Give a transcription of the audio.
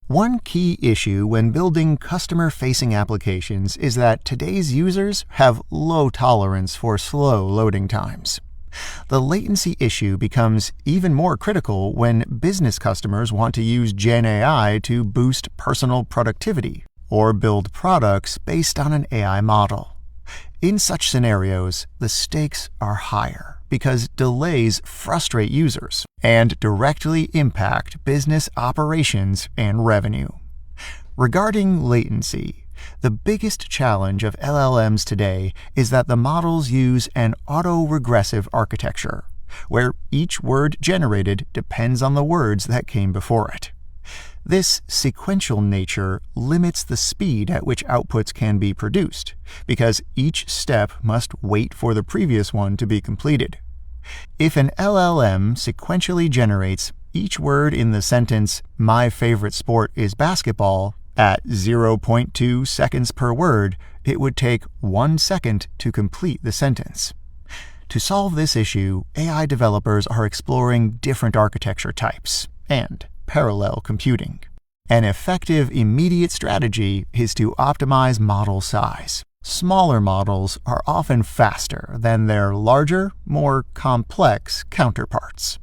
One key issue when building customer-facing applications is that today's users have low tolerance for slow loading times. The latency issue becomes even more critical when business customers want to use Gen AI to boost personal productivity or build products based on an AI model. In such scenarios, the stakes are higher because delays frustrate users and directly impact business operations and revenue. Regarding latency, the biggest challenge of LLMs today is that the models use an autoregressive architecture, where each word generated depends on the words that came before it. This sequential nature limits the speed at which outputs can be produced, because each step must wait for the previous one to be completed. If an LLM sequentially generates each word in the sentence, "My favorite sport is basketball," at 0.2 seconds per word, it would take 1 second to complete the sentence. To solve this issue, AI developers are exploring different architecture types and parallel computing. An effective immediate strategy is to optimize model size. Smaller models are often faster than their larger, more complex counterparts.